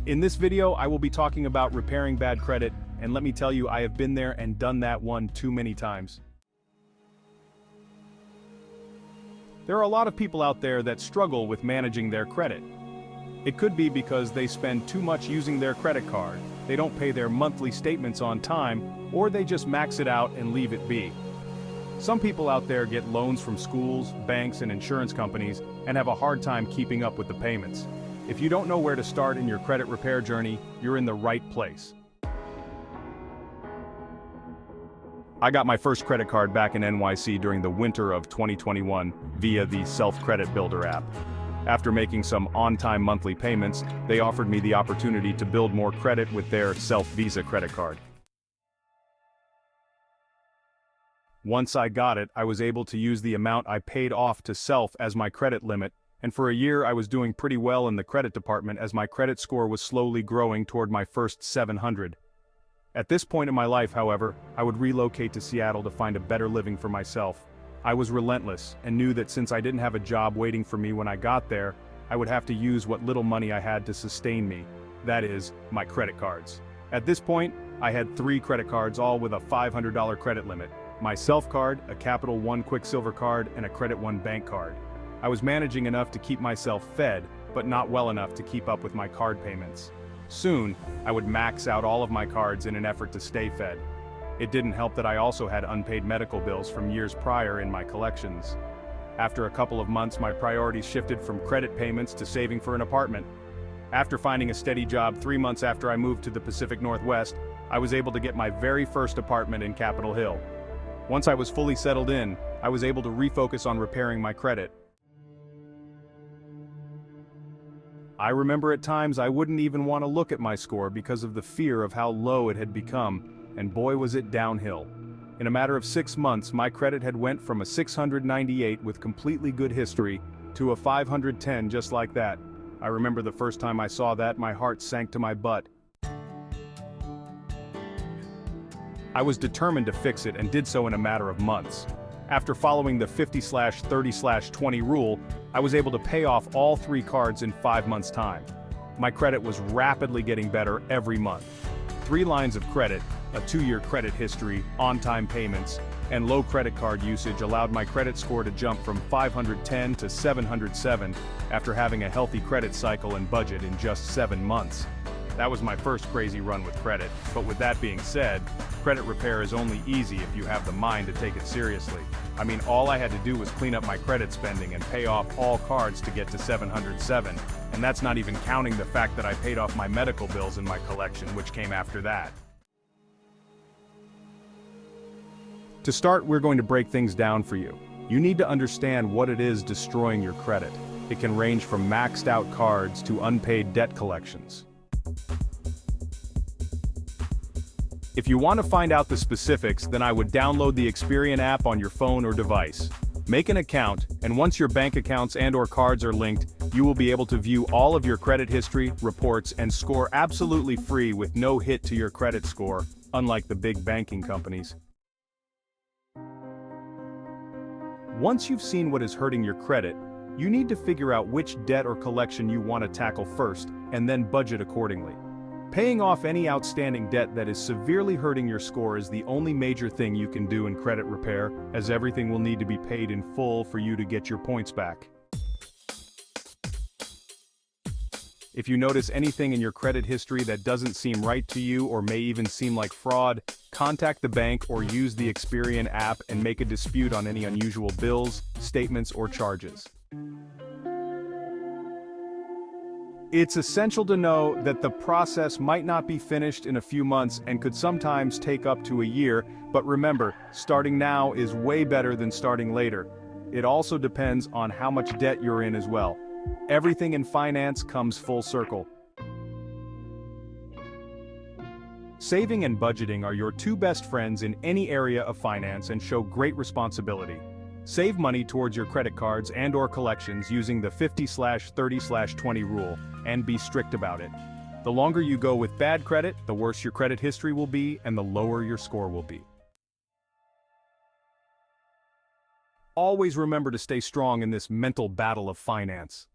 In this video, I will be talking about repairing bad credit, and let me tell you, I have been there and done that one too many times. There are a lot of people out there that struggle with managing their credit. It could be because they spend too much using their credit card, they don't pay their monthly statements on time, or they just max it out and leave it be. Some people out there get loans from schools, banks, and insurance companies and have a hard time keeping up with the payments. If you don't know where to start in your credit repair journey, you're in the right place. I got my first credit card back in NYC during the winter of 2021 via the Self Credit Builder app. After making some on-time monthly payments, they offered me the opportunity to build more credit with their Self Visa credit card. Once I got it, I was able to use the amount I paid off to Self as my credit limit, and for a year I was doing pretty well in the credit department as my credit score was slowly growing toward my first 700. At this point in my life, however, I would relocate to Seattle to find a better living for myself. I was relentless and knew that since I didn't have a job waiting for me when I got there, I would have to use what little money I had to sustain me. That is, my credit cards. At this point, I had 3 credit cards, all with a $500 credit limit. My Self card, a Capital One Quicksilver card, and a Credit One bank card. I was managing enough to keep myself fed, but not well enough to keep up with my card payments. Soon, I would max out all of my cards in an effort to stay fed. It didn't help that I also had unpaid medical bills from years prior in my collections. After a couple of months, my priorities shifted from credit payments to saving for an apartment. After finding a steady job 3 months after I moved to the Pacific Northwest, I was able to get my very first apartment in Capitol Hill. Once I was fully settled in, I was able to refocus on repairing my credit. I remember at times I wouldn't even want to look at my score because of the fear of how low it had become, and boy was it downhill. In a matter of 6 months, my credit had went from a 698 with completely good history to a 510 just like that. I remember the first time I saw that, my heart sank to my butt. I was determined to fix it and did so in a matter of months. After following the 50/30/20 rule, I was able to pay off all 3 cards in 5 months' time. My credit was rapidly getting better every month. 3 lines of credit, a 2-year credit history, on-time payments, and low credit card usage allowed my credit score to jump from 510 to 707 after having a healthy credit cycle and budget in just 7 months. That was my first crazy run with credit, but with that being said, credit repair is only easy if you have the mind to take it seriously. I mean, all I had to do was clean up my credit spending and pay off all cards to get to 707, and that's not even counting the fact that I paid off my medical bills in my collection, which came after that. To start, we're going to break things down for you. You need to understand what it is destroying your credit. It can range from maxed out cards to unpaid debt collections. If you want to find out the specifics, then I would download the Experian app on your phone or device. Make an account, and once your bank accounts and/or cards are linked, you will be able to view all of your credit history, reports, and score absolutely free with no hit to your credit score, unlike the big banking companies. Once you've seen what is hurting your credit, you need to figure out which debt or collection you want to tackle first, and then budget accordingly. Paying off any outstanding debt that is severely hurting your score is the only major thing you can do in credit repair, as everything will need to be paid in full for you to get your points back. If you notice anything in your credit history that doesn't seem right to you or may even seem like fraud, contact the bank or use the Experian app and make a dispute on any unusual bills, statements, or charges. It's essential to know that the process might not be finished in a few months and could sometimes take up to a year, but remember, starting now is way better than starting later. It also depends on how much debt you're in as well. Everything in finance comes full circle. Saving and budgeting are your 2 best friends in any area of finance and show great responsibility. Save money towards your credit cards and/or collections using the 50/30/20 rule, and be strict about it. The longer you go with bad credit, the worse your credit history will be and the lower your score will be. Always remember to stay strong in this mental battle of finance.